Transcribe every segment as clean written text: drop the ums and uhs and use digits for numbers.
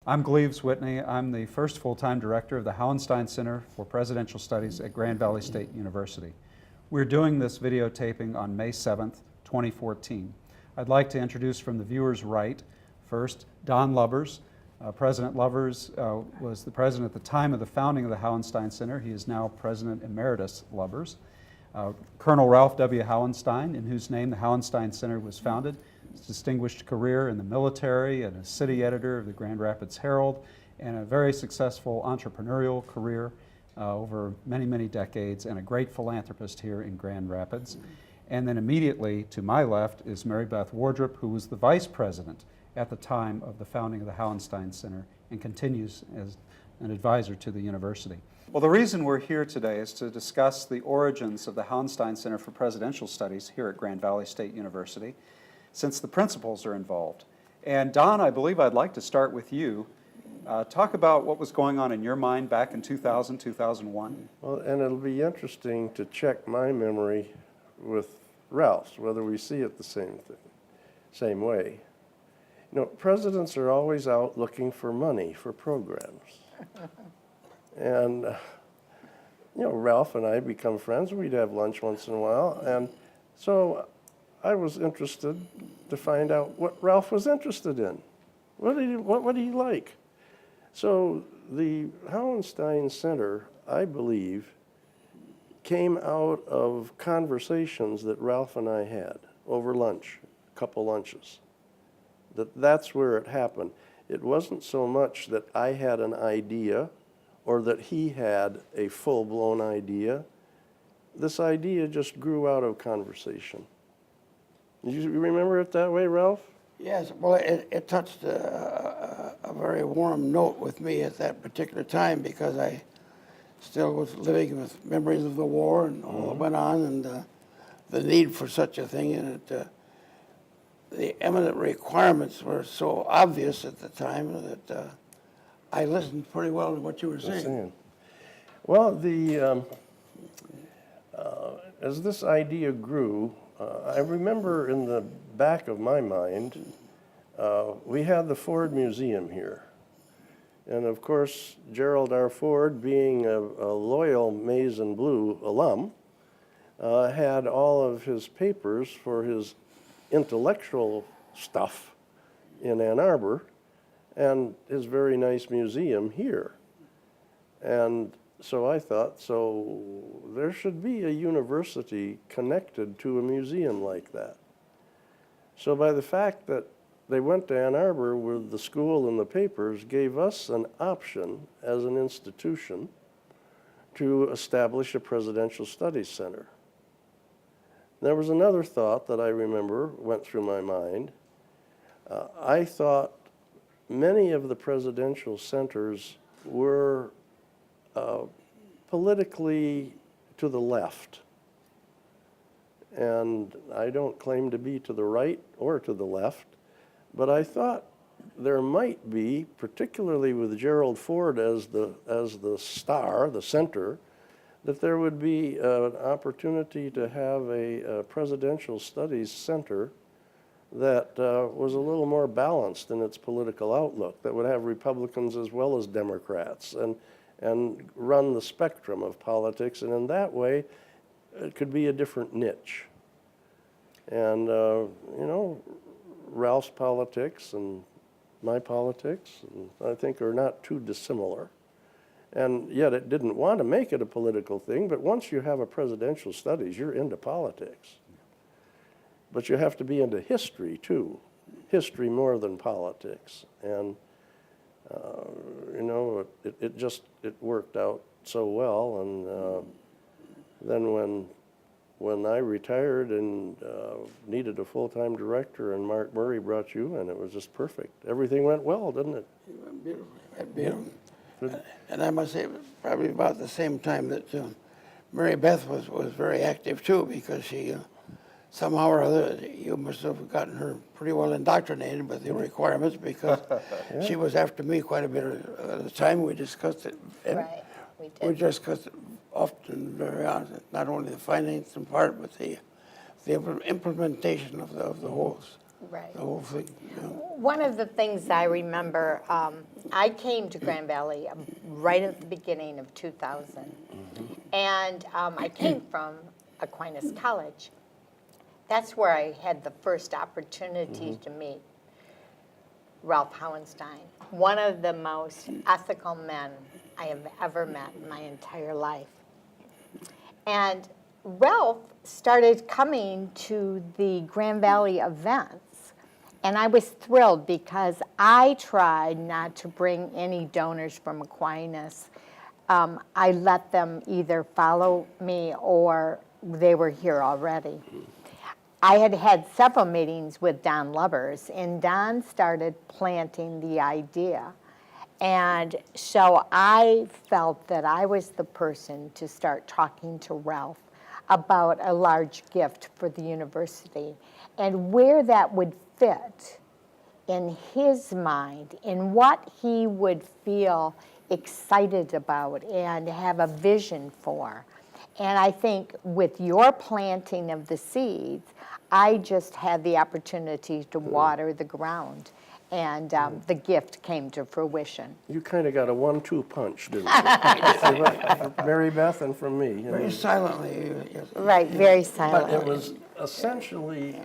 I'm Gleaves Whitney. I'm the first full-time director of the Hauenstein Center for Presidential Studies at Grand Valley State University. We're doing this videotaping on May 7th, 2014. I'd like to introduce from the viewer's right, first, Don Lubbers. President Lubbers was the president at the time of the founding of the Hauenstein Center. He is now President Emeritus Lubbers. Colonel Ralph W. Hauenstein, in whose name the Hauenstein Center was founded. His distinguished career in the military and a city editor of the Grand Rapids Herald, and a very successful entrepreneurial career over many, many decades, and a great philanthropist here in Grand Rapids. And then immediately to my left is Maribeth Wardrop, who was the vice president at the time of the founding of the Hauenstein Center and continues as an advisor to the university. Well, the reason we're here today is to discuss the origins of the Hauenstein Center for Presidential Studies here at Grand Valley State University, since the principals are involved. And Don, I believe I'd like to start with you. Talk about what was going on in your mind back in 2000, 2001. Well, and it'll be interesting to check my memory with Ralph's, whether we see it the same way. You know, presidents are always out looking for money for programs. And, you know, Ralph and I become friends. We'd have lunch once in a while. And so I was interested to find out what Ralph was interested in. What did he like? So the Hauenstein Center, I believe, came out of conversations that Ralph and I had over lunch, a couple lunches. That's where it happened. It wasn't so much that I had an idea or that he had a full-blown idea. This idea just grew out of conversation. Do you remember it that way, Ralph? Yes, well, it touched a very warm note with me at that particular time because I still was living with memories of the war and all that went on, and the need for such a thing, and the eminent requirements were so obvious at the time that I listened pretty well to what you were saying. Well, as this idea grew, I remember in the back of my mind, we had the Ford Museum here. And of course, Gerald R. Ford, being a loyal Maize and Blue alum, had all of his papers for his intellectual stuff in Ann Arbor and his very nice museum here. And so I thought, so there should be a university connected to a museum like that. So by the fact that they went to Ann Arbor with the school and the papers gave us an option as an institution to establish a presidential studies center. There was another thought that I remember went through my mind. I thought many of the presidential centers were politically to the left. And I don't claim to be to the right or to the left, but I thought there might be, particularly with Gerald Ford as the star, the center, that there would be an opportunity to have a presidential studies center that was a little more balanced in its political outlook, that would have Republicans as well as Democrats, and run the spectrum of politics, and in that way, it could be a different niche. And, you know, Ralph's politics and my politics, and I think, are not too dissimilar. And yet it didn't want to make it a political thing, but once you have a presidential studies, you're into politics. But you have to be into history, too. History more than politics. And you know, it worked out so well, and then when I retired and needed a full-time director, and Mark Murray brought you in, it was just perfect. Everything went well, didn't it? It went beautiful. Beautiful. And I must say, probably about the same time that Mary Beth was very active too, because she somehow or other, you must have gotten her pretty well indoctrinated with the requirements, because she was after me quite a bit at the time. We discussed it. Right, we did. We discussed it often, very often, not only the financing part, but the implementation of the whole Right. the whole thing. You know. One of the things I remember, I came to Grand Valley right at the beginning of 2000. And I came from Aquinas College. That's where I had the first opportunity to meet Ralph Hauenstein, one of the most ethical men I have ever met in my entire life. And Ralph started coming to the Grand Valley events, and I was thrilled because I tried not to bring any donors from Aquinas. I let them either follow me or they were here already. I had had several meetings with Don Lubbers, and Don started planting the idea. And so I felt that I was the person to start talking to Ralph about a large gift for the university and where that would fit in his mind, in what he would feel excited about and have a vision for. And I think with your planting of the seeds, I just had the opportunity to water the ground, and the gift came to fruition. You kind of got a 1-2 punch, didn't you? Mary Beth and from me. You Very know. silently. Right, very But silent. it was essentially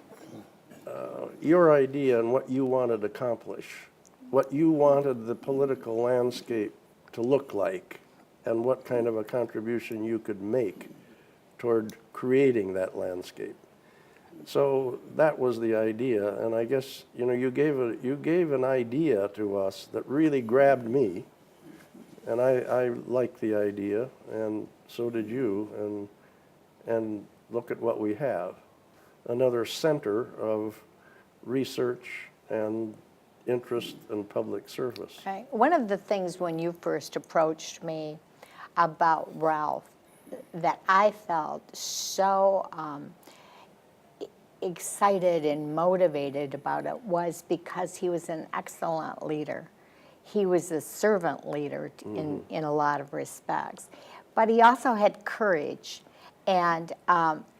your idea and what you wanted to accomplish, what you wanted the political landscape to look like, and what kind of a contribution you could make toward creating that landscape. So that was the idea, and I guess you gave an idea to us that really grabbed me, and I liked the idea, and so did you, and look at what we have, another center of research and interest and public service. Right. One of the things when you first approached me about Ralph that I felt so excited and motivated about it was because he was an excellent leader. He was a servant leader in a lot of respects. But he also had courage and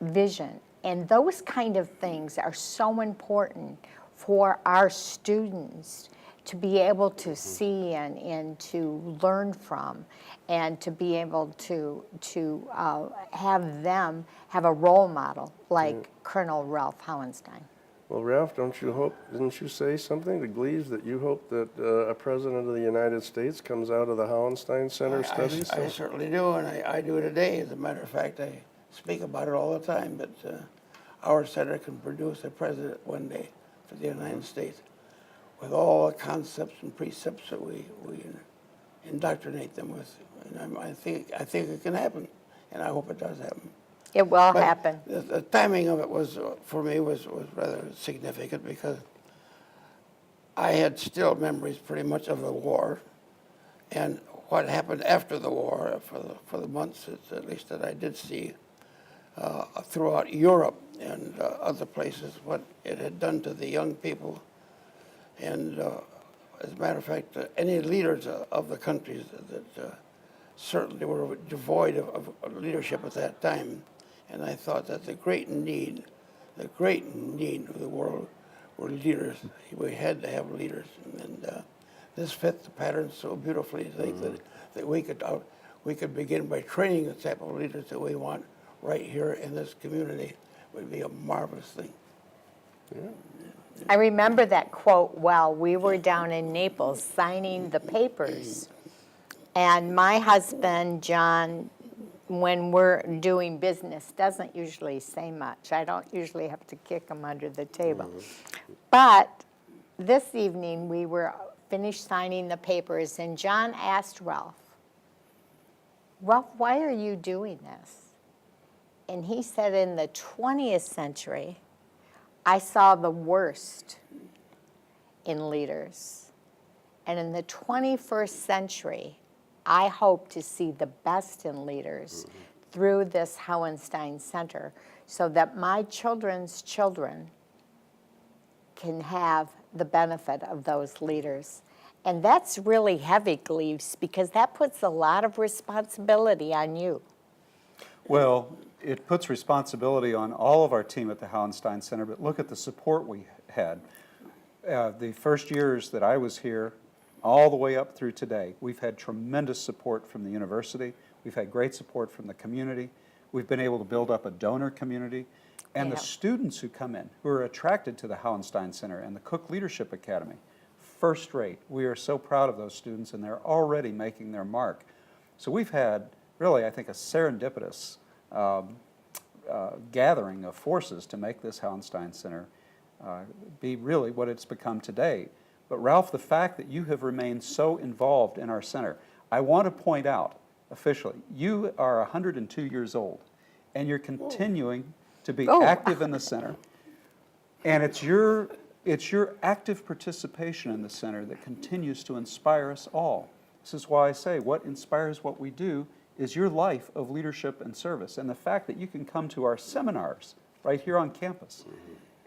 vision. And those kind of things are so important for our students to be able to see and to learn from, and to be able to have them have a role model like Colonel Ralph Hauenstein. Well, Ralph, didn't you say something to Gleaves that you hope that a president of the United States comes out of the Hauenstein Center studies? I certainly do, and I do today. As a matter of fact, I speak about it all the time, but our center can produce a president one day for the United States with all the concepts and precepts that we indoctrinate them with. And I think it can happen, and I hope it does happen. It will But happen. The timing of it was, for me, was rather significant because I had still memories pretty much of the war and what happened after the war for the months, at least that I did see throughout Europe and other places, what it had done to the young people. And as a matter of fact, any leaders of the countries that certainly were devoid of leadership at that time. And I thought that the great need of the world were leaders. We had to have leaders. And this fit the pattern so beautifully, I think, that we could begin by training the type of leaders that we want right here in this community. It would be a marvelous thing. Yeah. I remember that quote well. We were down in Naples signing the papers, and my husband, John, when we're doing business, doesn't usually say much. I don't usually have to kick him under the table. But this evening, we were finished signing the papers, and John asked Ralph, why are you doing this? And he said, in the 20th century, I saw the worst in leaders. And in the 21st century, I hope to see the best in leaders through this Hauenstein Center so that my children's children can have the benefit of those leaders. And that's really heavy, Gleaves, because that puts a lot of responsibility on you. Well, it puts responsibility on all of our team at the Hauenstein Center, but look at the support we had. The first years that I was here, all the way up through today, we've had tremendous support from the university. We've had great support from the community. We've been able to build up a donor community. And the Yeah. students who come in, who are attracted to the Hauenstein Center and the Cook Leadership Academy, first rate. We are so proud of those students, and they're already making their mark. So we've had, really, I think, a serendipitous gathering of forces to make this Hauenstein Center be really what it's become today. But Ralph, the fact that you have remained so involved in our center, I want to point out officially, you are 102 years old, and you're continuing to be active in the center. And it's your active participation in the center that continues to inspire us all. This is why I say what inspires what we do is your life of leadership and service, and the fact that you can come to our seminars right here on campus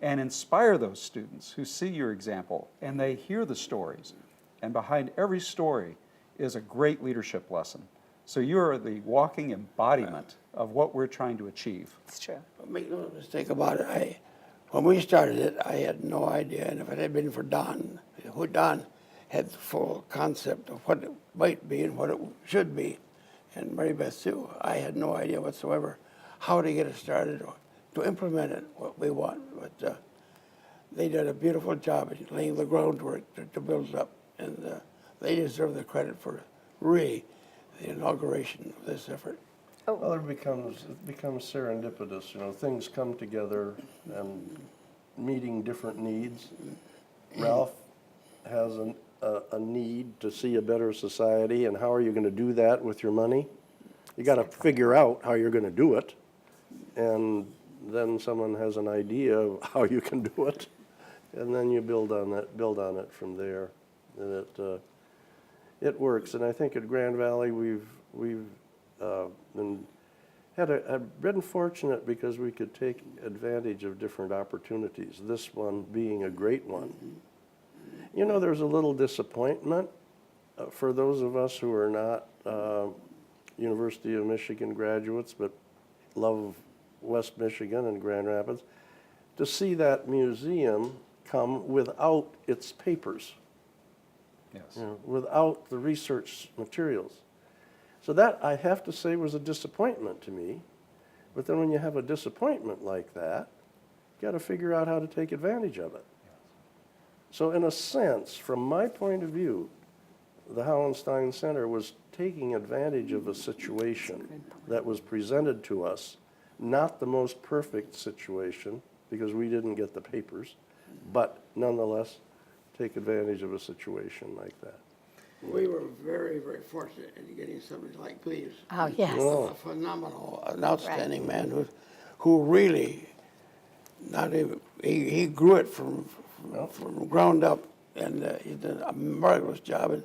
and inspire those students who see your example and they hear the stories. And behind every story is a great leadership lesson. So you are the walking embodiment of what we're trying to achieve. It's true. Make no mistake about it. When we started it, I had no idea, and if it had been for Don, who Don had the full concept of what it might be and what it should be, and Maribeth too, I had no idea whatsoever how to get it started or to implement it, what we want. But they did a beautiful job at laying the groundwork to build it up, and they deserve the credit for really the inauguration of this effort. Well, it becomes serendipitous, you know, things come together and meeting different needs. Ralph has a need to see a better society, and how are you going to do that with your money? You got to figure out how you're going to do it, and then someone has an idea of how you can do it, and then you build on it from there, and it works. And I think at Grand Valley we've been fortunate because we could take advantage of different opportunities, this one being a great one. You know, there's a little disappointment for those of us who are not University of Michigan graduates but love West Michigan and Grand Rapids, to see that museum come without its papers, Yes. you know, without the research materials. So that, I have to say, was a disappointment to me. But then when you have a disappointment like that, you got to figure out how to take advantage of it. So in a sense, from my point of view, the Hauenstein Center was taking advantage of a situation that was presented to us, not the most perfect situation, because we didn't get the papers, but nonetheless, take advantage of a situation like that. We were very, very fortunate in getting somebody like Gleaves. Oh, yes. A phenomenal, an outstanding man who really, not even, he grew it from ground up, and he did a marvelous job. And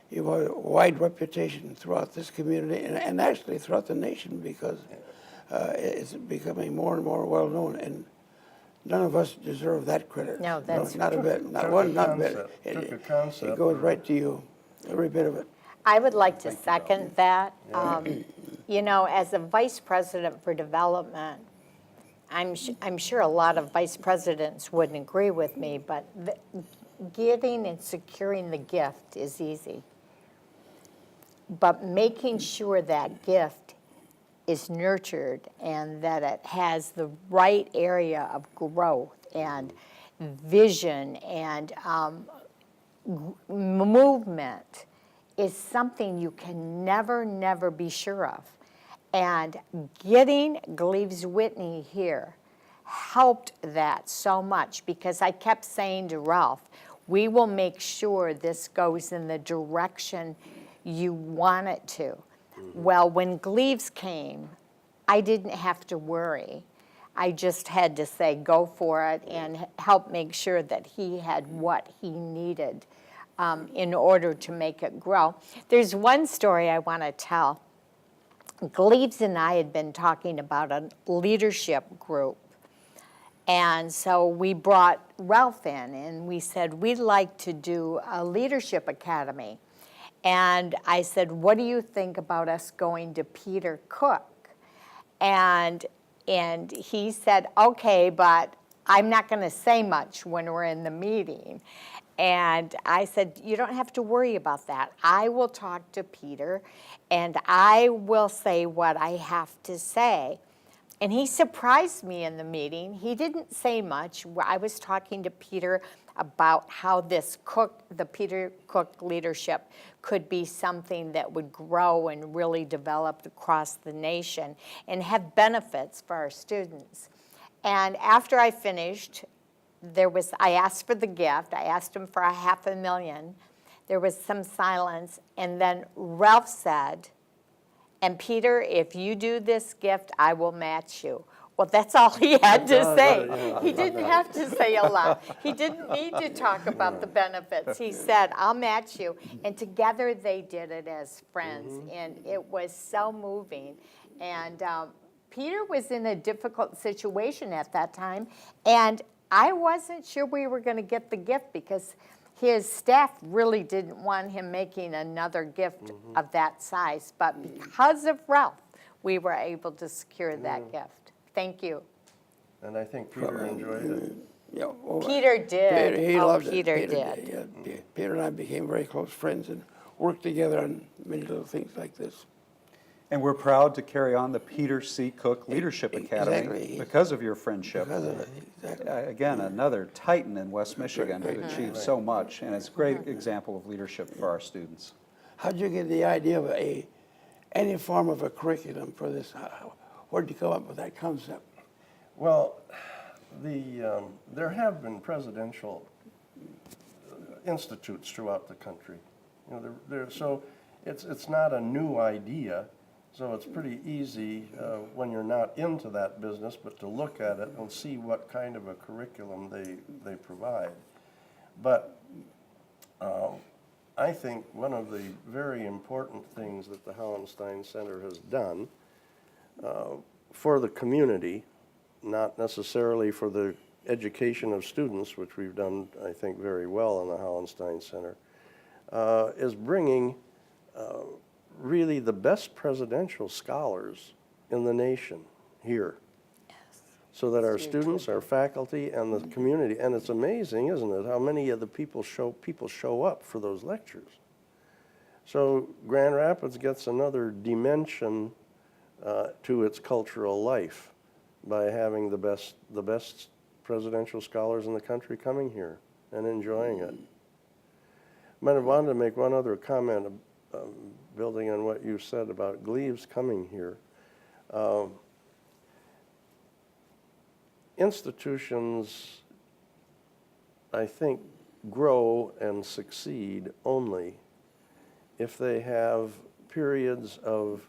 he had a wide reputation throughout this community and actually throughout the nation, because it's becoming more and more well known. And none of us deserve that credit. No, that's not a bit, not took one, a not a bit. concept, took a concept. It goes right to you, every bit of it. I would like to second that. You know, as a vice president for development, I'm sure a lot of vice presidents wouldn't agree with me, but getting and securing the gift is easy. But making sure that gift is nurtured and that it has the right area of growth and vision and movement is something you can never be sure of. And getting Gleaves Whitney here helped that so much, because I kept saying to Ralph, we will make sure this goes in the direction you want it to. Well, when Gleaves came, I didn't have to worry. I just had to say, go for it, and help make sure that he had what he needed in order to make it grow. There's one story I want to tell. Gleaves and I had been talking about a leadership group. And so we brought Ralph in, and we said, we'd like to do a leadership academy. And I said, what do you think about us going to Peter Cook? And he said, okay, but I'm not going to say much when we're in the meeting. And I said, you don't have to worry about that. I will talk to Peter, and I will say what I have to say. And he surprised me in the meeting. He didn't say much. I was talking to Peter about how this the Peter Cook leadership could be something that would grow and really develop across the nation and have benefits for our students. And after I finished, I asked for the gift. I asked him for $500,000. There was some silence, and then Ralph said, and Peter, if you do this gift, I will match you. Well, that's all he had to say. He didn't have to say a lot. He didn't need to talk about the benefits. He said, I'll match you. And together they did it as friends. And it was so moving. And Peter was in a difficult situation at that time. And I wasn't sure we were going to get the gift because his staff really didn't want him making another gift of that size. But because of Ralph, we were able to secure that gift. Thank you. And I think Peter enjoyed it. Yeah, well, Peter did. He Oh, loved it. Peter did. Yeah, Peter and I became very close friends and worked together on many little things like this. And we're proud to carry on the Peter C. Cook Leadership Academy Exactly. because of your friendship. Because of it, exactly. Again, another titan in West Michigan who achieved so much, and it's a great example of leadership for our students. How'd you get the idea of any form of a curriculum for this? Where'd you come up with that concept? Well, there have been presidential institutes throughout the country. You know, so it's not a new idea. So it's pretty easy when you're not into that business, but to look at it and see what kind of a curriculum they provide. But I think one of the very important things that the Hauenstein Center has done for the community, not necessarily for the education of students, which we've done, I think, very well in the Hauenstein Center, is bringing really the best presidential scholars in the nation here. Yes. So that our students, our faculty, and the community, and it's amazing, isn't it, how many of the people show up for those lectures. So Grand Rapids gets another dimension to its cultural life by having the best presidential scholars in the country coming here and enjoying it. I wanted to make one other comment, building on what you said about Gleaves coming here. Institutions, I think, grow and succeed only if they have periods of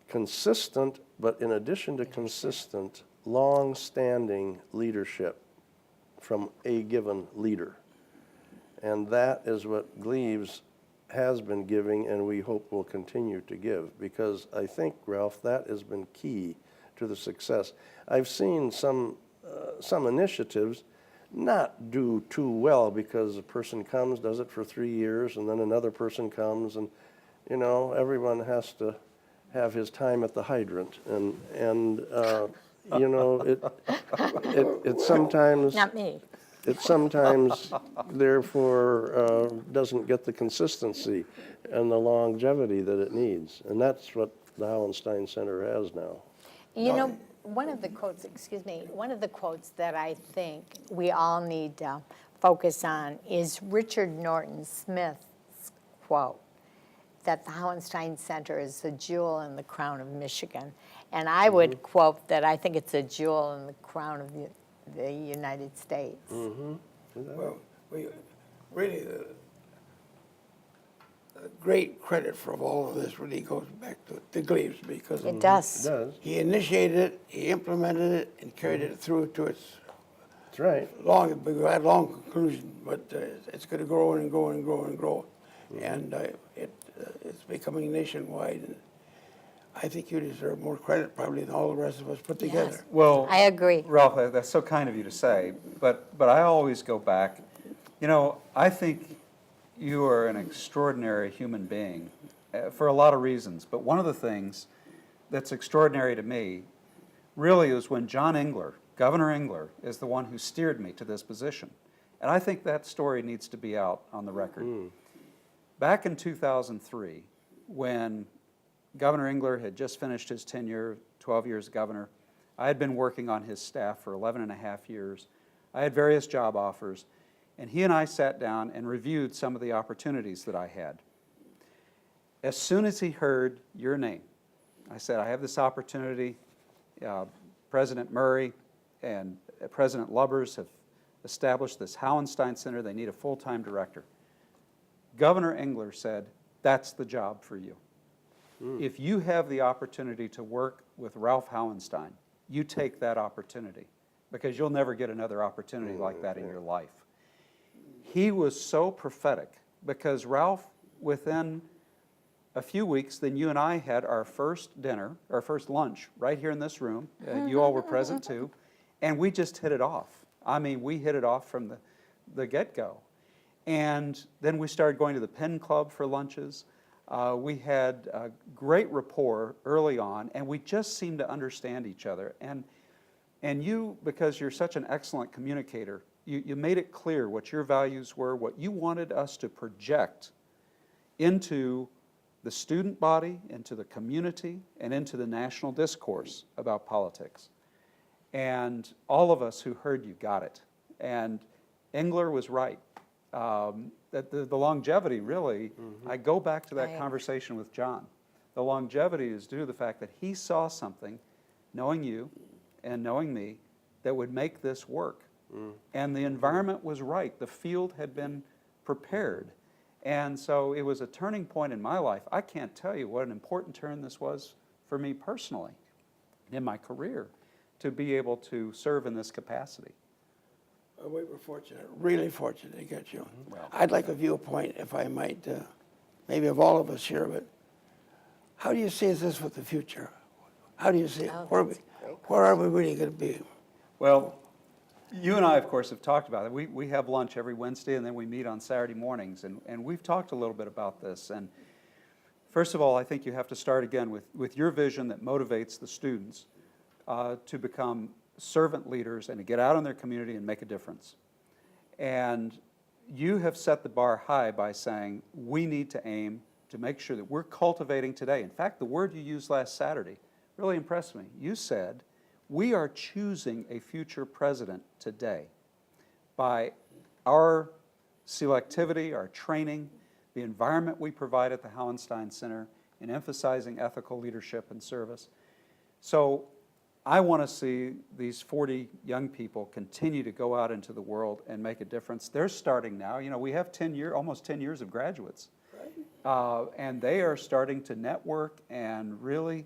consistent, but in addition to consistent, long-standing leadership from a given leader. And that is what Gleaves has been giving, and we hope will continue to give, because I think, Ralph, that has been key to the success. I've seen some initiatives not do too well because a person comes, does it for 3 years, and then another person comes, and you know, everyone has to have his time at the hydrant, and you know, it sometimes Not me. it sometimes, therefore, doesn't get the consistency and the longevity that it needs. And that's what the Hauenstein Center has now. You know, one of the quotes that I think we all need to focus on is Richard Norton Smith's quote, that the Hauenstein Center is a jewel in the crown of Michigan. And I would quote that I think it's a jewel in the crown of the United States. Well, we really, the great credit for all of this really goes back to Gleaves, because It does. It does. he initiated it, he implemented it, and carried it through to its That's right. long conclusion. But it's going to grow and grow and grow and grow, and it's becoming nationwide. And I think you deserve more credit probably than all the rest of us put together. Yes. Well, I agree. Ralph, that's so kind of you to say, but I always go back. You know, I think you are an extraordinary human being for a lot of reasons, but one of the things that's extraordinary to me really is when John Engler Governor Engler is the one who steered me to this position. And I think that story needs to be out on the record. Back in 2003, when Governor Engler had just finished his tenure, 12 years governor, I had been working on his staff for 11 and a half years. I had various job offers, and he and I sat down and reviewed some of the opportunities that I had. As soon as he heard your name, I said, I have this opportunity. President Murray and President Lubbers have established this Hauenstein Center. They need a full-time director. Governor Engler said, that's the job for you. If you have the opportunity to work with Ralph Hauenstein, you take that opportunity, because you'll never get another opportunity like that in your life. He was so prophetic, because Ralph, within a few weeks, then you and I had our first dinner, our first lunch, right here in this room. You all were present too, and we just hit it off. I mean, we hit it off from the get-go. And then we started going to the Penn Club for lunches. We had a great rapport early on, and we just seemed to understand each other. And you, because you're such an excellent communicator, you made it clear what your values were, what you wanted us to project into the student body, into the community, and into the national discourse about politics. And all of us who heard you got it. And Engler was right. That the longevity, really, I go back to that conversation with John. The longevity is due to the fact that he saw something, knowing you and knowing me, that would make this work. And the environment was right. The field had been prepared. And so it was a turning point in my life. I can't tell you what an important turn this was for me personally in my career, to be able to serve in this capacity. We were fortunate, really fortunate to get you. Well, I'd like a viewpoint, if I might, maybe of all of us here, but how do you see this with the future? How do you see it? Where are we really going to be? Well, you and I, of course, have talked about it. We have lunch every Wednesday, and then we meet on Saturday mornings, and we've talked a little bit about this. And first of all, I think you have to start again with your vision that motivates the students to become servant leaders and to get out in their community and make a difference. And you have set the bar high by saying we need to aim to make sure that we're cultivating today. In fact, the word you used last Saturday really impressed me. You said, we are choosing a future president today by our selectivity, our training, the environment we provide at the Hauenstein Center, in emphasizing ethical leadership and service. So I want to see these 40 young people continue to go out into the world and make a difference. They're starting now. You know, we have almost 10 years of graduates. Right. And they are starting to network and really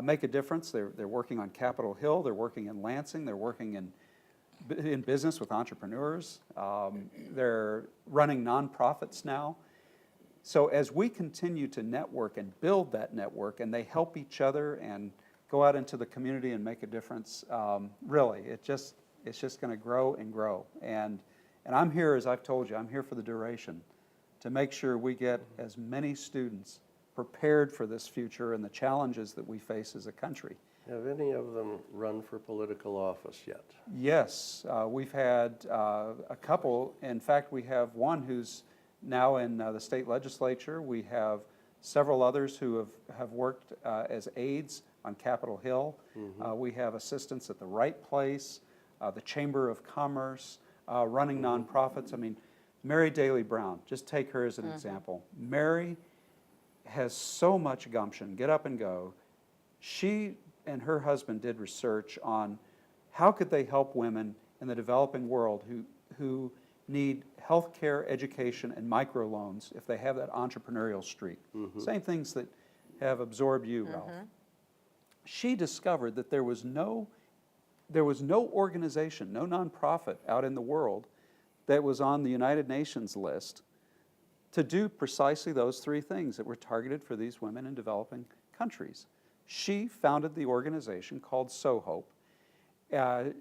make a difference. They're working on Capitol Hill. They're working in Lansing. They're working in business with entrepreneurs. They're running nonprofits now. So as we continue to network and build that network, and they help each other and go out into the community and make a difference, really, it's just going to grow and grow. And I'm here, as I've told you, I'm here for the duration, to make sure we get as many students prepared for this future and the challenges that we face as a country. Have any of them run for political office yet? Yes, we've had a couple. In fact, we have one who's now in the state legislature. We have several others who have worked as aides on Capitol Hill. We have assistants at the Right Place, the Chamber of Commerce, running nonprofits. I mean, Mary Daly Brown, just take her as an example. Mary has so much gumption, get up and go. She and her husband did research on how could they help women in the developing world who need health care, education, and microloans if they have that entrepreneurial streak. Same things that have absorbed you, Ralph. She discovered that there was no organization, no nonprofit out in the world that was on the United Nations list to do precisely those three things that were targeted for these women in developing countries. She founded the organization called So Hope.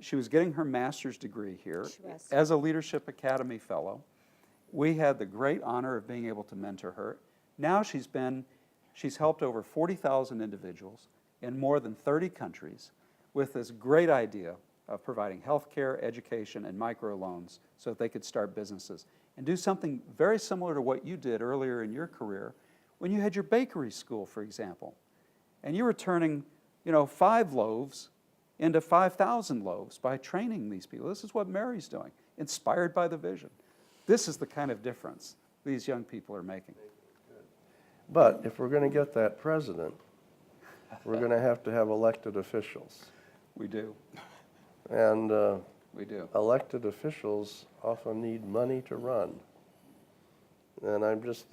She was getting her master's degree here as a Leadership Academy Fellow. We had the great honor of being able to mentor her. Now she's helped over 40,000 individuals in more than 30 countries with this great idea of providing health care, education, and microloans so that they could start businesses. And do something very similar to what you did earlier in your career when you had your bakery school, for example. And you were turning, 5 loaves into 5,000 loaves by training these people. This is what Mary's doing, inspired by the vision. This is the kind of difference these young people are making. But if we're going to get that president, we're going to have elected officials. We do. And We do. elected officials often need money to run. And I'm just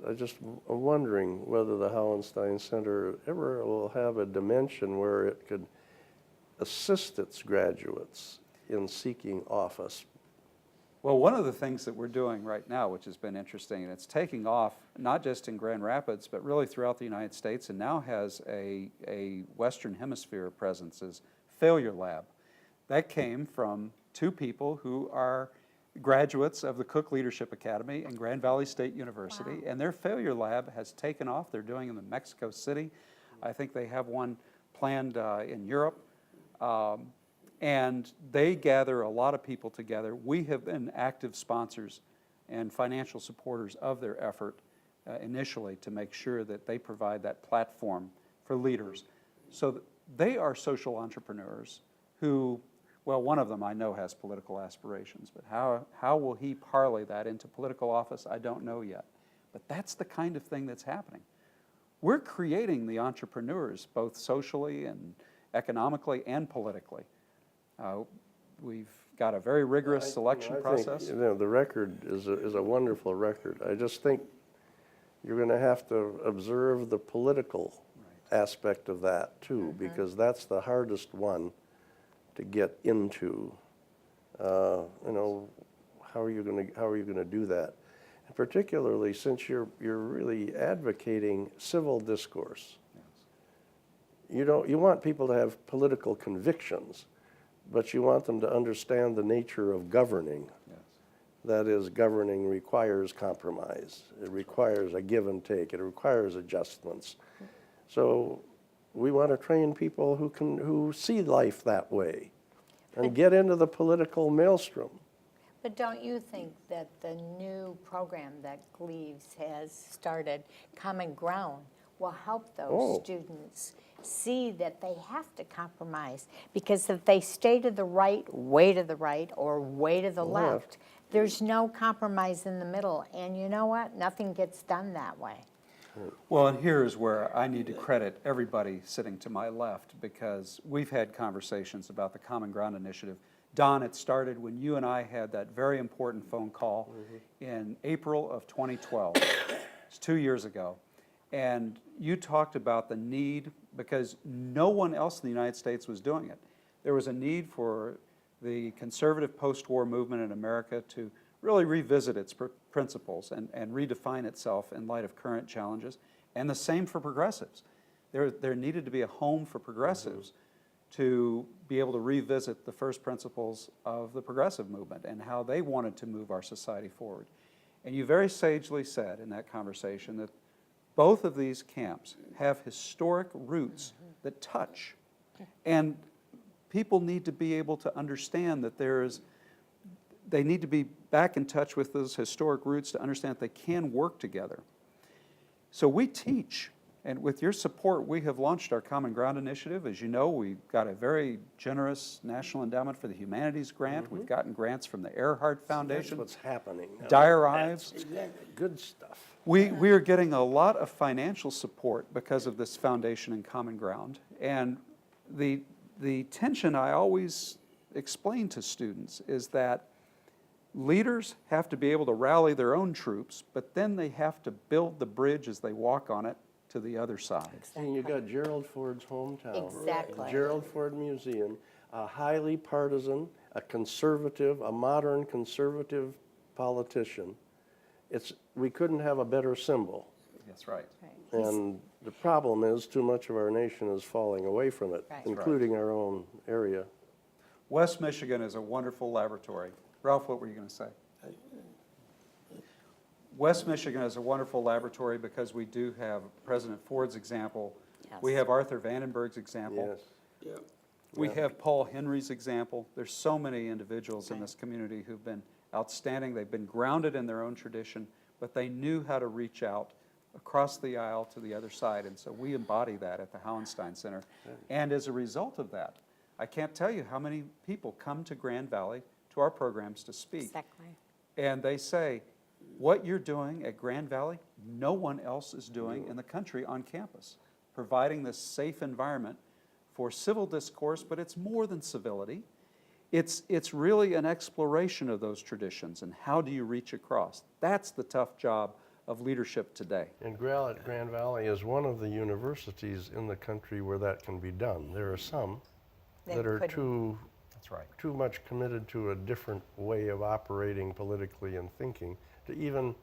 wondering whether the Hauenstein Center ever will have a dimension where it could assist its graduates in seeking office. Well, one of the things that we're doing right now, which has been interesting, and it's taking off not just in Grand Rapids, but really throughout the United States, and now has a Western Hemisphere presence, is Failure Lab. That came from 2 people who are graduates of the Cook Leadership Academy and Grand Valley State University, Wow. and their Failure Lab has taken off. They're doing it in Mexico City. I think they have one planned in Europe. And they gather a lot of people together. We have been active sponsors and financial supporters of their effort initially to make sure that they provide that platform for leaders. So that they are social entrepreneurs who, well, one of them I know has political aspirations, but how will he parlay that into political office, I don't know yet. But that's the kind of thing that's happening. We're creating the entrepreneurs, both socially and economically and politically. We've got a very rigorous selection process. Think, the record is a wonderful record. I just think you're going to have to observe the political aspect of that too, because that's the hardest one to get into. How are you going to do that? And particularly since you're really advocating civil discourse. Yes. You want people to have political convictions, but you want them to understand the nature of governing. Yes. That is, governing requires compromise. It requires a give and take. It requires adjustments. So we want to train people who see life that way and get into the political maelstrom. But don't you think that the new program that Gleaves has started, Common Ground, will help those students see that they have to compromise? Because if they stay to the right, way to the right, or way to the left, there's no compromise in the middle. And you know what? Nothing gets done that way. Well, and here's where I need to credit everybody sitting to my left, because we've had conversations about the Common Ground Initiative. Don, it started when you and I had that very important phone call in April of 2012. It's 2 years ago. And you talked about the need, because no one else in the United States was doing it. There was a need for the conservative post-war movement in America to really revisit its principles and redefine itself in light of current challenges, and the same for progressives. There needed to be a home for progressives to be able to revisit the first principles of the progressive movement and how they wanted to move our society forward. And you very sagely said in that conversation that both of these camps have historic roots that touch, and people need to be able to understand that they need to be back in touch with those historic roots to understand that they can work together. So we teach, and with your support, we have launched our Common Ground Initiative. As you know, we've got a very generous National Endowment for the Humanities grant. We've gotten grants from the Earhart Foundation. That's what's happening now. Dire Ives. Exactly. Good stuff. We are getting a lot of financial support because of this foundation and Common Ground. And the tension I always explain to students is that leaders have to be able to rally their own troops, but then they have to build the bridge as they walk on it to the other side. And you got Gerald Ford's hometown. Exactly. The Gerald Ford Museum, a highly partisan, a conservative, a modern conservative politician. We couldn't have a better symbol. That's right. Right. And the problem is too much of our nation is falling away from it, Right. including our own area. West Michigan is a wonderful laboratory. Ralph, what were you going to say? West Michigan is a wonderful laboratory because we do have President Ford's example. Yes. We have Arthur Vandenberg's example. Yes. Yeah. We have Paul Henry's example. There's so many individuals in this community who've been outstanding. They've been grounded in their own tradition, but they knew how to reach out across the aisle to the other side. And so we embody that at the Hauenstein Center. And as a result of that, I can't tell you how many people come to Grand Valley to our programs to speak. Exactly. And they say, what you're doing at Grand Valley, no one else is doing in the country on campus, providing this safe environment for civil discourse, but it's more than civility. It's really an exploration of those traditions and how do you reach across. That's the tough job of leadership today. And Grand Valley is one of the universities in the country where that can be done. There are some that are too much committed to a different way of operating politically and thinking to even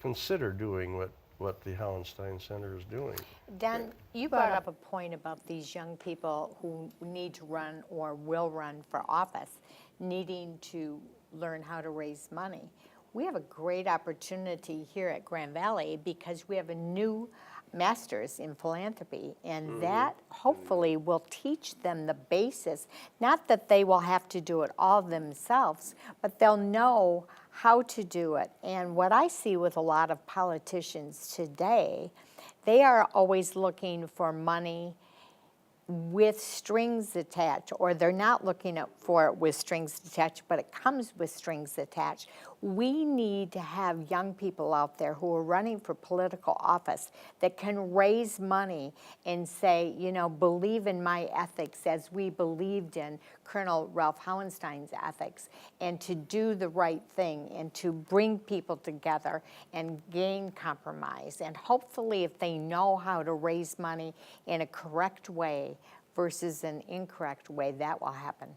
consider doing what the Hauenstein Center is doing. Dan, you brought up a point about these young people who need to run or will run for office, needing to learn how to raise money. We have a great opportunity here at Grand Valley because we have a new master's in philanthropy, and that hopefully will teach them the basis. Not that they will have to do it all themselves, but they'll know how to do it. And what I see with a lot of politicians today, they are always looking for money with strings attached, or they're not looking for it with strings attached, but it comes with strings attached. We need to have young people out there who are running for political office that can raise money and say, you know, believe in my ethics as we believed in Colonel Ralph Hauenstein's ethics, and to do the right thing and to bring people together and gain compromise. And hopefully if they know how to raise money in a correct way versus an incorrect way, that will happen.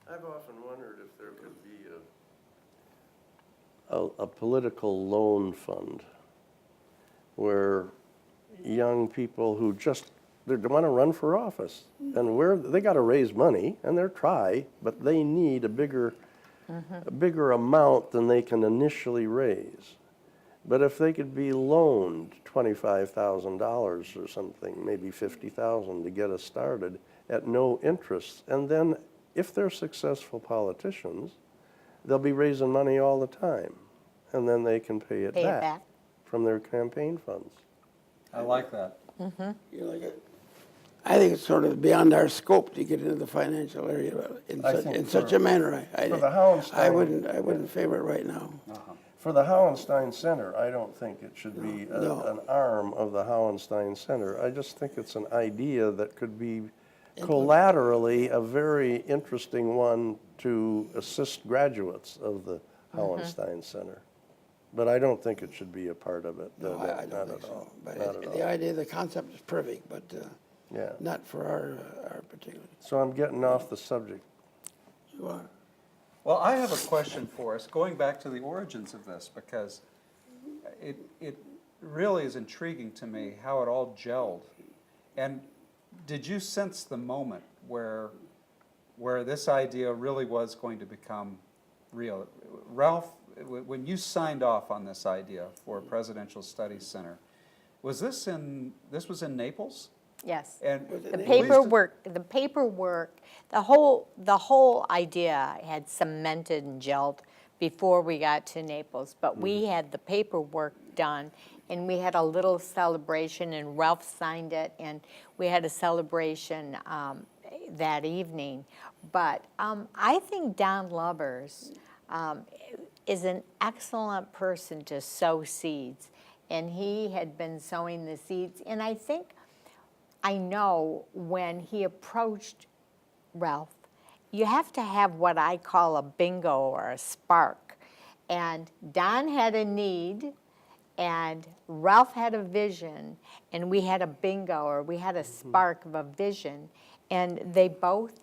I've often wondered if there could be a political loan fund where young people who just they want to run for office and they got to raise money and they're but they need a bigger amount than they can initially raise. But if they could be loaned $25,000 or something, maybe $50,000 to get us started at no interest, and then if they're successful politicians, they'll be raising money all the time, and then they can pay it back from their campaign funds. I like that. You like it? I think it's sort of beyond our scope to get into the financial area in such a manner. I wouldn't favor it right now. For the Hauenstein Center, I don't think it should be an arm of the Hauenstein Center. I just think it's an idea that could be collaterally a very interesting one to assist graduates of the Hauenstein Center. But I don't think it should be a part of it. No, I don't think so. But the idea, the concept is perfect, but not for our particular. So I'm getting off the subject. You are. Well, I have a question for us, going back to the origins of this, because it really is intriguing to me how it all gelled. And did you sense the moment where this idea really was going to become real? Ralph, when you signed off on this idea for a Presidential Studies Center, was this was in Naples? Yes. And The paperwork, the whole idea had cemented and gelled before we got to Naples, but we had the paperwork done, and we had a little celebration, and Ralph signed it, and we had a celebration that evening. But I think Don Lubbers is an excellent person to sow seeds, and he had been sowing the seeds, and I know when he approached Ralph, you have to have what I call a bingo or a spark. And Don had a need, and Ralph had a vision, and we had a bingo, or we had a spark of a vision. And they both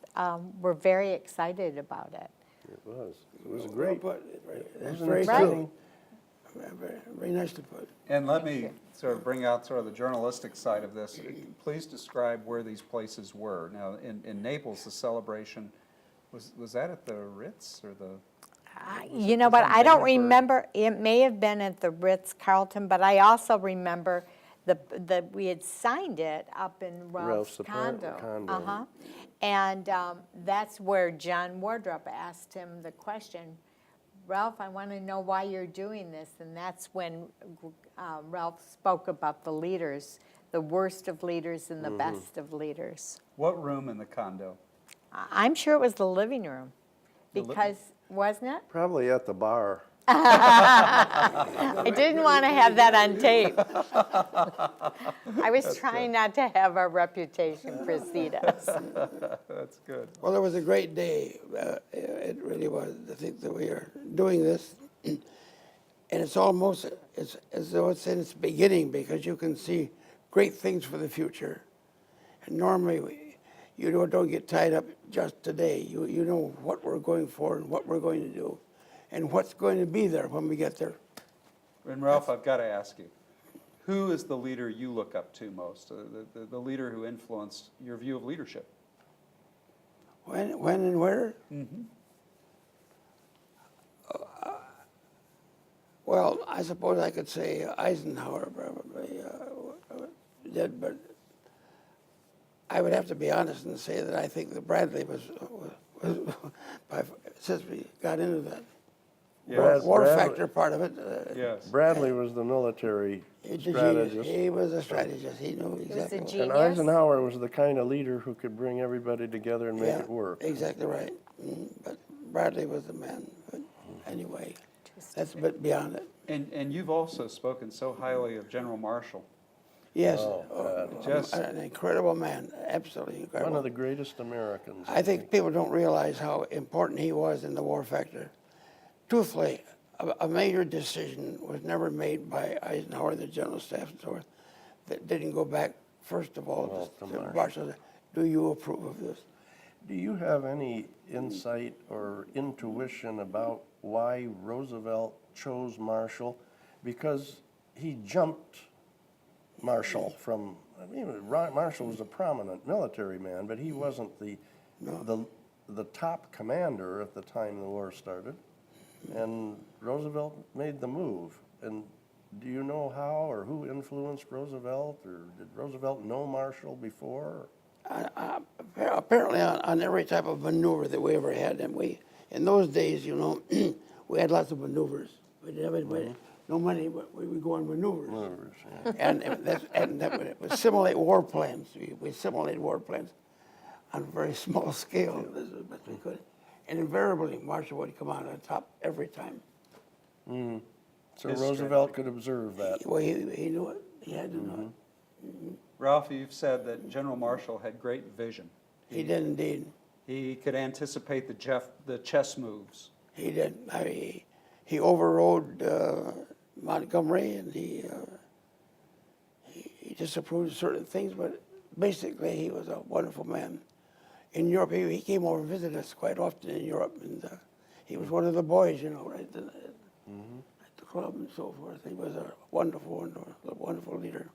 were very excited about it. It was a great. That's very true. Very nicely put. And let me sort of bring out sort of the journalistic side of this. Please describe where these places were. Now, in Naples, the celebration, was that at the Ritz or the? You know what, I don't remember. It may have been at the Ritz-Carlton, but I also remember we had signed it up in Ralph's condo. condo. And that's where John Wardrop asked him the question, Ralph, I want to know why you're doing this. And that's when Ralph spoke about the leaders, the worst of leaders and the best of leaders. What room in the condo? I'm sure it was the living room, because, wasn't it? Probably at the bar. I didn't want to have that on tape. I was trying not to have our reputation precede us. That's good. Well, it was a great day. It really was to think that we are doing this. And it's almost it's as though it's in its beginning, because you can see great things for the future. And normally, you don't get tied up just today. You know what we're going for and what we're going to do and what's going to be there when we get there. And Ralph, I've got to ask you, who is the leader you look up to most, the leader who influenced your view of leadership? When and where? Well, I suppose I could say Eisenhower probably did, but I would have to be honest and say that I think that Bradley was since we got into that war factor part of it. Yes. Bradley was the military strategist. He was a strategist. He knew exactly. genius. And Eisenhower was the kind of leader who could bring everybody together and make it work. Exactly right. But Bradley was the man. But anyway, that's a bit beyond it. And you've also spoken so highly of General Marshall. Yes, Just- an incredible man, absolutely incredible. One of the greatest Americans. I think people don't realize how important he was in the war factor. Truthfully, a major decision was never made by Eisenhower, the General Staff, and so forth, that didn't go back, first of all, to Marshall. Do you approve of this? Do you have any insight or intuition about why Roosevelt chose Marshall? Because he jumped Marshall from, I mean, Marshall was a prominent military man, but he wasn't the top commander at the time the war started. And Roosevelt made the move. And do you know how or who influenced Roosevelt, or did Roosevelt know Marshall before? Apparently on every type of maneuver that we ever had. And in those days, you know, we had lots of maneuvers. We didn't have anybody, no money, but we would go on maneuvers. Yeah. And that would simulate war plans. We simulated war plans on a very small scale as best we could. And invariably, Marshall would come out on top every time. So Roosevelt could observe that. Well, he knew it. He had to know it. Ralph, you've said that General Marshall had great vision. He did indeed. He could anticipate the chess moves. He did. He overrode Montgomery, and he disapproved of certain things, but basically he was a wonderful man. In Europe, he came over and visited us quite often in Europe, and he was one of the boys, you know, right at the club and so forth. He was a wonderful, wonderful leader.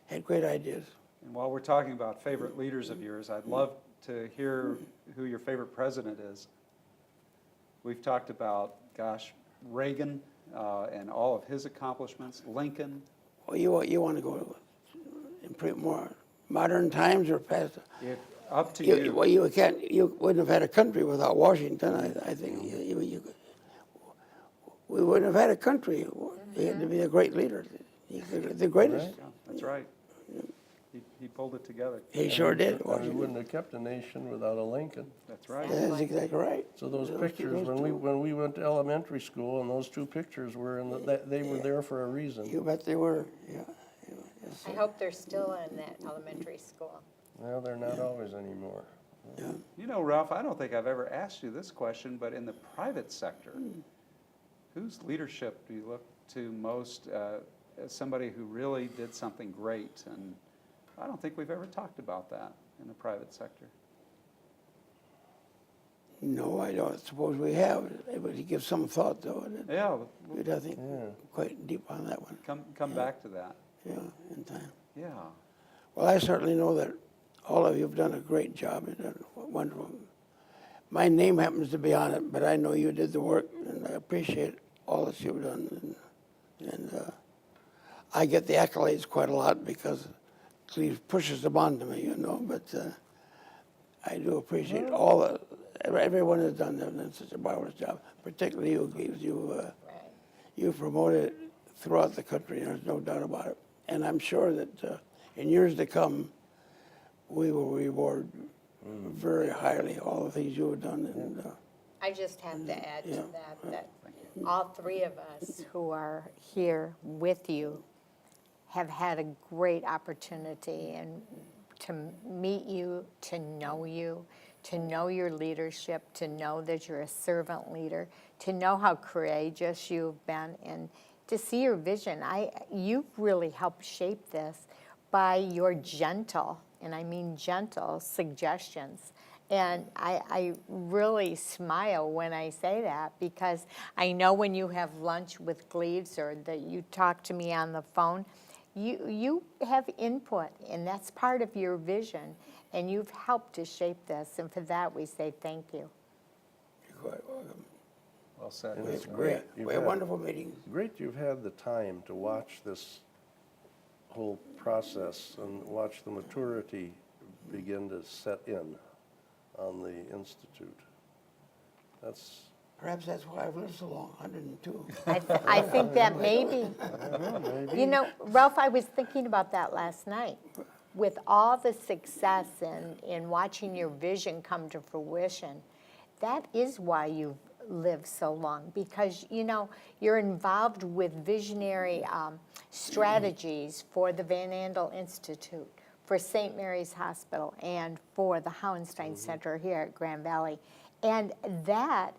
Had great ideas. And while we're talking about favorite leaders of yours, I'd love to hear who your favorite president is. We've talked about, gosh, Reagan and all of his accomplishments, Lincoln. Well, you want to go in more modern times or past? Up to you. Well, you wouldn't have had a country without Washington. I think we wouldn't have had a country. He had to be a great leader. He's the greatest. Yeah, that's right. He pulled it together. He sure did. And we wouldn't have kept a nation without a Lincoln. That's right. That's exactly right. So those pictures, when we went to elementary school, and those two pictures were they were there for a reason. You bet they were. Yeah. Yes, I hope they're still in that elementary school. Well, they're not always anymore. yeah. You know, Ralph, I don't think I've ever asked you this question, but in the private sector, whose leadership do you look to most as somebody who really did something great? And I don't think we've ever talked about that in the private sector. No, I don't suppose we have. But he gives some thought, though. Yeah, We'd, I think, quite deep on that one. come back to that. Yeah, in time. Yeah. Well, I certainly know that all of you have done a great job. You've done wonderful. My name happens to be on it, but I know you did the work, and I appreciate all that you've done. And I get the accolades quite a lot because Gleaves pushes them on to me, you know, but I do appreciate everyone has done such a marvelous job, particularly you, Gleaves. You promoted it throughout the country, there's no doubt about it. And I'm sure that in years to come, we will reward very highly all the things you have done. And, I just have to add to that all three of us who are here with you have had a great opportunity and to meet you, to know your leadership, to know that you're a servant leader, to know how courageous you've been, and to see your vision. You've really helped shape this by your gentle, and I mean gentle, suggestions. And I really smile when I say that, because I know when you have lunch with Gleaves or that you talk to me on the phone, you have input, and that's part of your vision, and you've helped to shape this, and for that we say thank you. you're quite welcome. Well said. It's great. We had wonderful meetings. Great you've had the time to watch this whole process and watch the maturity begin to set in on the Institute. Perhaps that's why I've lived so long, 102. I think that maybe. Maybe. You know, Ralph, I was thinking about that last night. With all the success in watching your vision come to fruition, that is why you've lived so long, because, you know, you're involved with visionary strategies for the Van Andel Institute, for St. Mary's Hospital, and for the Hauenstein Center here at Grand Valley. And that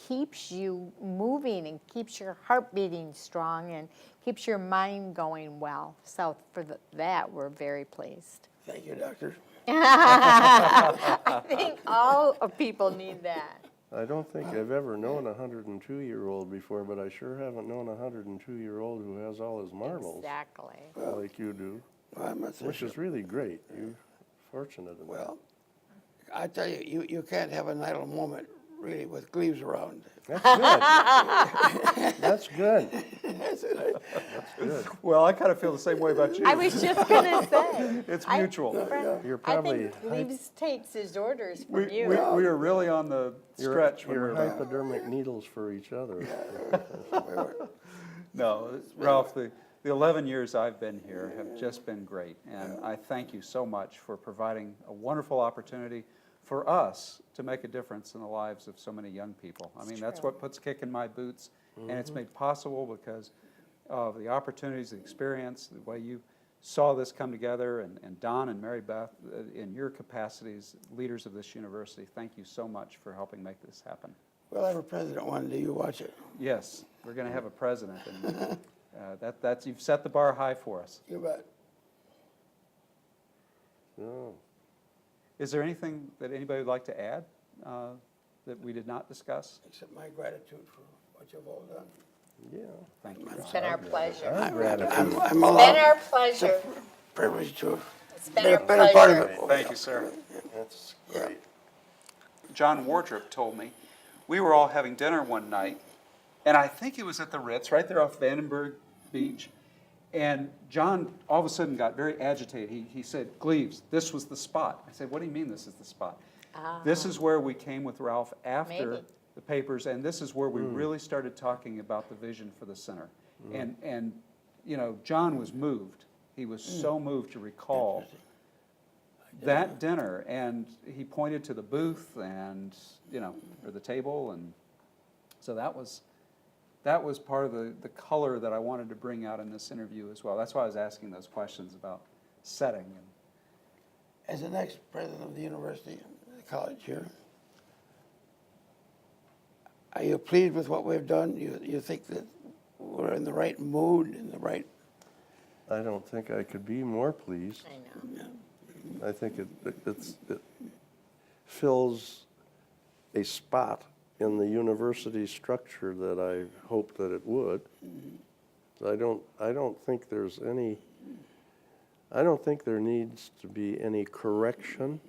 keeps you moving and keeps your heart beating strong and keeps your mind going well. So for that, we're very pleased. Thank you, Doctor. I think all people need that. I don't think I've ever known a 102-year-old before, but I sure haven't known a 102-year-old who has all his marbles Exactly. like you do, Well, I'm not so which sure. is really great. You're fortunate in that. Well, I tell you, you can't have an idle moment, really, with Gleaves around. That's good. That's it. Good. Well, I kind of feel the same way about you. I was just going to say. It's mutual. You're I probably think Gleaves takes his orders from We you. are really on the stretch when you're we're hypodermic needles for each other. No, Ralph, the 11 years I've been here have just been great, and I thank you so much for providing a wonderful opportunity for us to make a difference in the lives of so many young people. I mean, that's true. what puts kick in my boots, and it's made possible because of the opportunities, the experience, the way you saw this come together, and Don and Maribeth, in your capacities, leaders of this university, thank you so much for helping make this happen. We'll have a president one day. You watch it. Yes, we're going to have a president, and that's you've set the bar high for us. You bet. Oh. Is there anything that anybody would like to add that we did not discuss? Except my gratitude for what you've all done. Yeah. Thank you. It's been our pleasure. I'm It's been allowed our pleasure. privilege to It's be been a our part of pleasure. it. Thank you, sir. That's great. John Wardrop told me we were all having dinner one night, and I think it was at the Ritz right there off Vandenberg Beach. And John all of a sudden got very agitated. He said, "Gleaves, this was the spot." I said, "What do you mean this is the spot?" This is where we came with Ralph after Maybe. the papers, and this is where we really started talking about the vision for the center. And you know, John was moved. He was so moved to recall that dinner, and he pointed to the booth and, you know, or the table, and so that was part of the color that I wanted to bring out in this interview as well. That's why I was asking those questions about setting. As the next president of the university, the college here, are you pleased with what we've done? You think that we're in the right mood, in the right? I don't think I could be more pleased. I know. I think it fills a spot in the university structure that I hoped that it would. I don't think there needs to be any correction.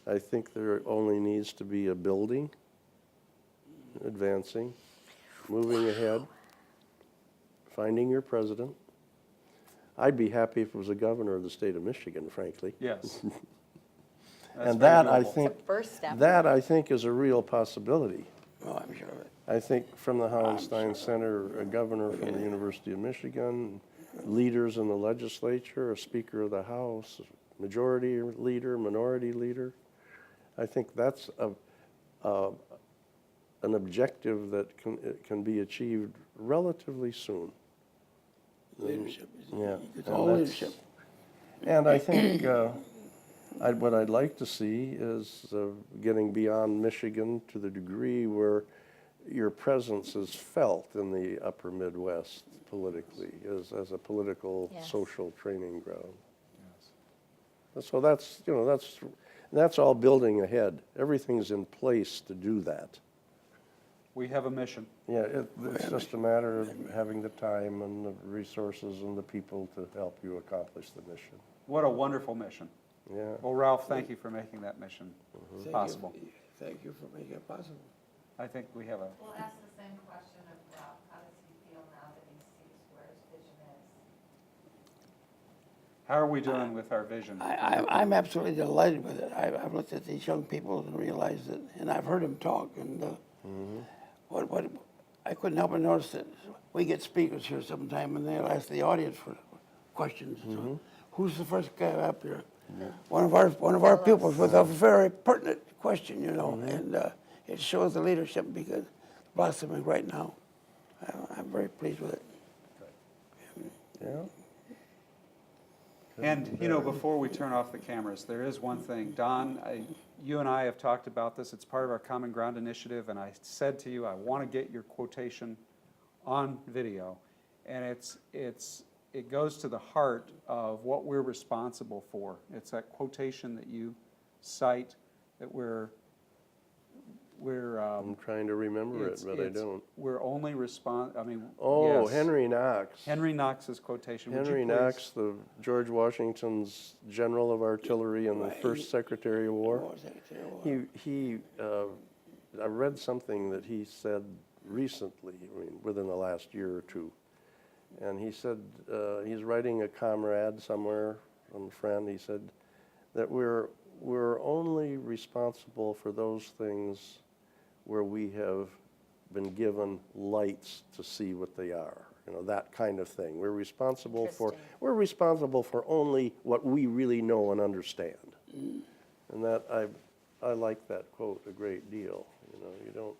I think there only needs to be a building, advancing, moving ahead, finding your president, I'd be happy if it was the governor of the state of Michigan, frankly. Yes. And that, I doable. think, It's a first step. that, I think, is a real possibility. Oh, I'm sure of it. I think from the Hauenstein Center, a governor from the University of Michigan, leaders in the legislature, a speaker of the House, majority leader, minority leader. I think that's an objective that can be achieved relatively soon. Leadership. Yeah. It's and all that's- leadership. And I think what I'd like to see is getting beyond Michigan to the degree where your presence is felt in the upper Midwest politically as a political, Yes. social training ground. And so that's all building ahead. Everything's in place to do that. We have a mission. Yeah, it's just a matter of having the time and the resources and the people to help you accomplish the mission. What a wonderful mission. Yeah. Well, Ralph, thank you for making that mission Thank you. possible. Thank you for making it possible. I think we have a, We'll ask the same question of Ralph. How does he feel now that he sees where his vision is? how are we doing with our vision? I'm absolutely delighted with it. I've looked at these young people and realized that, and I've heard them talk, and what I couldn't help but notice that we get speakers here sometime, and they'll ask the audience for questions. So, who's the first guy up here? One of our pupils with a very pertinent question, you know, and it shows the leadership because blossoming right now. I'm very pleased with it. Yeah. And, before we turn off the cameras, there is one thing. Don, you and I have talked about this. It's part of our Common Ground initiative, and I said to you, I want to get your quotation on video. And it goes to the heart of what we're responsible for. It's that quotation that you cite that we're I'm trying to remember it, but I don't. We're only Oh, yes. Henry Knox. Henry Knox's quotation. Would Henry you please? Knox, the George Washington's general of artillery and the first Secretary of War. I read something that he said recently, within the last year or two. And he said, he's writing a comrade somewhere, a friend, he said that we're only responsible for those things where we have been given lights to see what they are, that kind of thing. We're responsible for only what we really know and understand. And that I like that quote a great deal. You don't.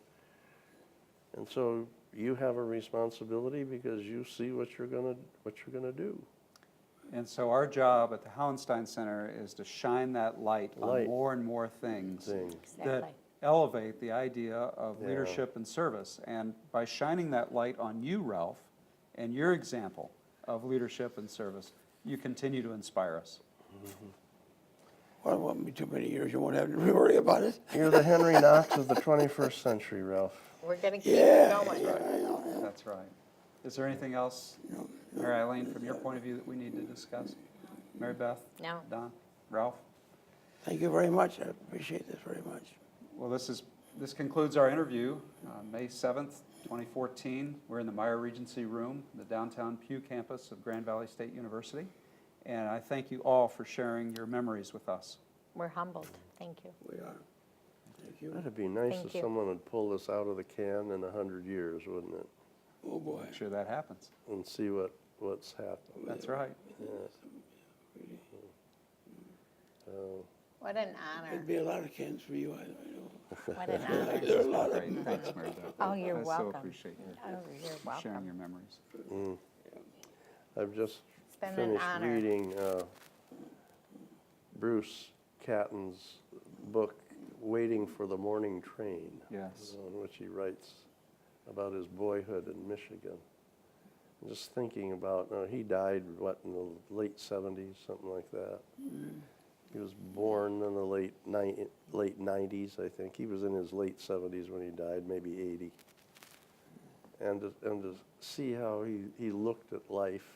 And so you have a responsibility because you see what you're gonna do. And so our job at the Hauenstein Center is to shine that light on Light. more and more things that Exactly. elevate the idea of Yeah. leadership and service. And by shining that light on you, Ralph, and your example of leadership and service, you continue to inspire us. Well, it won't be too many years. You won't have to worry about it. You're the Henry Knox of the 21st century, Ralph. We're going to keep Yeah, going. That's right. Is there anything else, Mary Eileen, from your point of view that we need to discuss? Mary Beth? No. Don? Ralph? Thank you very much. I appreciate this very much. Well, this concludes our interview, May 7th, 2014. We're in the Meyer Regency Room, the downtown Pew campus of Grand Valley State University. And I thank you all for sharing your memories with us. We're humbled. Thank you. We are. Thank you. That'd be nice Thank if you. someone would pull this out of the can in 100 years, wouldn't it? Oh, boy. I'm sure that happens. And see what's happened. That's right. What an honor. There'd be a lot of cans for you, I know. What an honor. Great. Thanks, Mary Beth. Oh, you're I welcome. so appreciate you Oh, you're sharing welcome. your memories. I've just It's been an finished honor. reading Bruce Catton's book, Waiting for the Morning Train. Yes. In which he writes about his boyhood in Michigan. I'm just thinking about, he died, in the late 70s, something like that. He was born in the late 90s, I think. He was in his late 70s when he died, maybe 80. And to see how he looked at life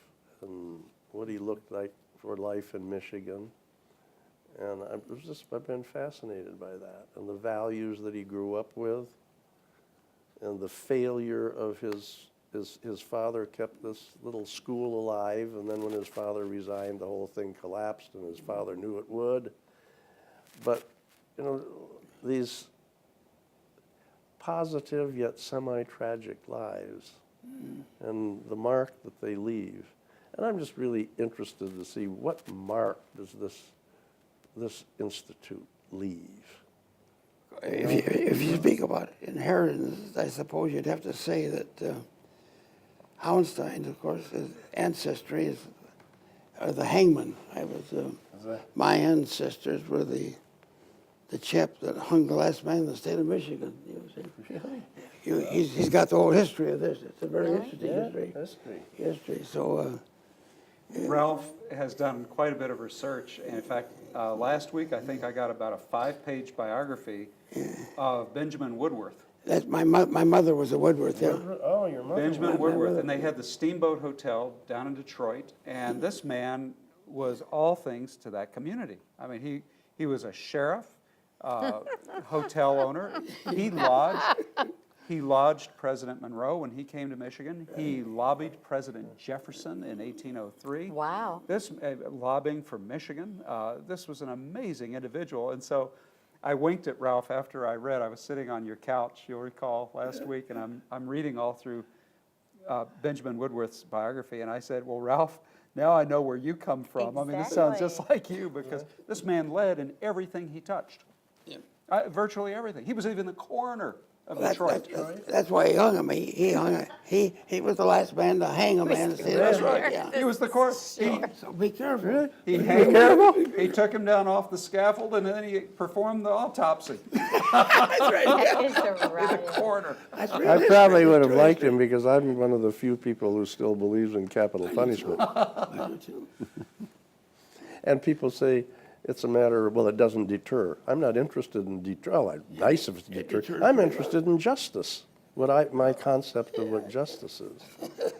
and what he looked like for life in Michigan. And I've been fascinated by that and the values that he grew up with and the failure of his his father kept this little school alive, and then when his father resigned, the whole thing collapsed, and his father knew it would. But, you know, these positive yet semi-tragic lives and the mark that they leave. And I'm just really interested to see what mark does this institute leave. If you speak about inheritance, I suppose you'd have to say that Hauenstein, of course, his ancestry is the hangman. My ancestors were the chap that hung the last man in the state of Michigan. He's got the whole history of this. It's a very interesting history. So Ralph has done quite a bit of research. And in fact, last week, I think I got about a 5-page biography of Benjamin Woodworth. that's my mother was a Woodworth. Yeah. Oh, your mother. Benjamin Woodworth, and they had the Steamboat Hotel down in Detroit, and this man was all things to that community. I mean, he was a sheriff, hotel owner. He lodged President Monroe when he came to Michigan. He lobbied President Jefferson in 1803. Wow. This lobbying for Michigan. This was an amazing individual, and so I winked at Ralph after I read. I was sitting on your couch, you'll recall, last week, and I'm reading all through Benjamin Woodworth's biography, and I said, well, Ralph, now I know where you come from. I mean, this sounds just like you, because this man led in everything he touched. Yeah. Virtually everything. He was even the coroner of Detroit. That's why he hung him. He was the last man to hang a man. That's right. Yeah. He was the coroner. So be careful. He hanged him. He took him down off the scaffold, and then he performed the autopsy. That's right. That is a The riot. coroner. That's I really probably true. would have It's liked really him because I'm one of the few people who still believes in capital punishment. true. I do too. And people say it's a matter of, well, it doesn't deter. I'm not interested in deter. Oh, nice if it's deter. I'm interested in justice. My concept of what justice is.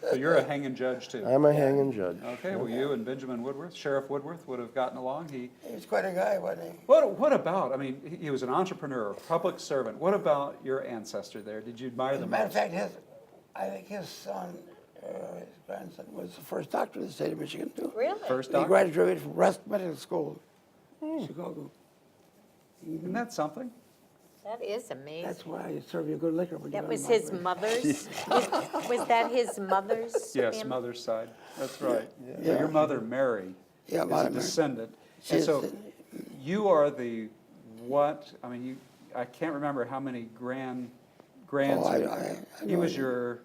So you're a hanging judge, too. I'm a hanging judge. Okay, well, you and Benjamin Woodworth, Sheriff Woodworth, would have gotten along. He was quite a guy, wasn't he? What about, I mean, he was an entrepreneur, a public servant. What about your ancestor there? Did you admire As a them matter most? of fact, I think his son, his grandson, was the first doctor in the state of Michigan, too. Really? First He doctor? graduated from Rusk Medical School, Chicago. Isn't that something? That is amazing. That's why I serve you good liquor when That you was his mother's? Was that his mother's? Yes, family? mother's side. That's right. So Yeah. your mother, Mary, Yeah, is Mother a Mary. descendant. And She's so the- you are the what? I mean, I can't remember how many grands. I He know was it. your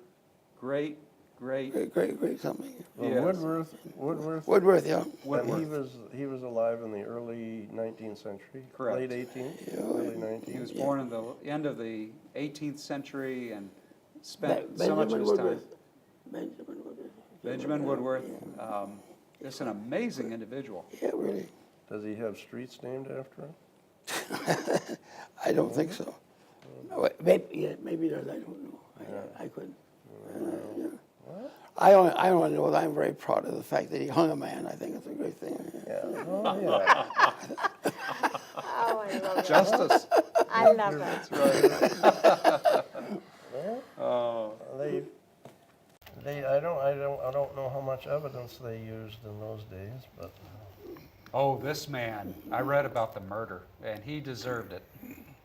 great. Great something. Well, Yes. Woodworth, yeah. Woodworth. He was alive in the early 19th century. Correct. Late 18th, early 19th. He was born in the end of the 18th century and spent so Benjamin much of his time. Woodworth. Benjamin Woodworth. Benjamin Woodworth, just an amazing individual. Yeah, really. Does he have streets named after him? I don't think so. Maybe there's, I don't know. I couldn't. Yeah. I only know that I'm very proud of the fact that he hung a man. I think it's a great thing. Yeah. Oh, yeah. Oh, I love it. Justice. I love it. That's right. Oh, I don't know how much evidence they used in those days, but oh, this man, I read about the murder, and he deserved it.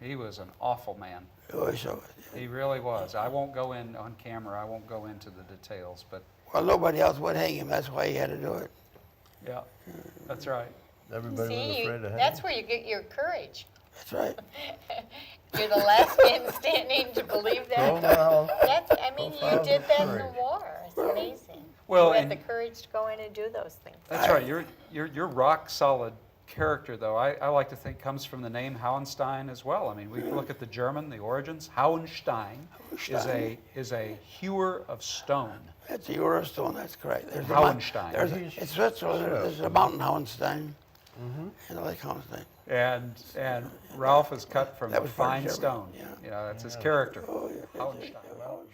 He was an awful man. Oh, so, He really was. I won't go in on camera, I won't go into the details, but well, nobody else would hang him. That's why he had to do it. yeah, that's right. everybody was See, afraid of him. that's where you get your courage. That's right. You're the last man standing to believe that. That's, I mean, you did that in the war. It's amazing. Well, You had and- the courage to go in and do those things. That's right. Your rock solid character, though, I like to think comes from the name Hauenstein as well. I mean, we look at the German, the origins. Hauenstein is a hewer of stone. That's a Eurostone, that's correct. There's Hauenstein. In Switzerland, there's a mountain Hauenstein. And Lake Hauenstein. And Ralph is cut from That was part of fine Germany, stone. yeah. You know, that's his character. Oh, yeah. Hauenstein. Hauenstein.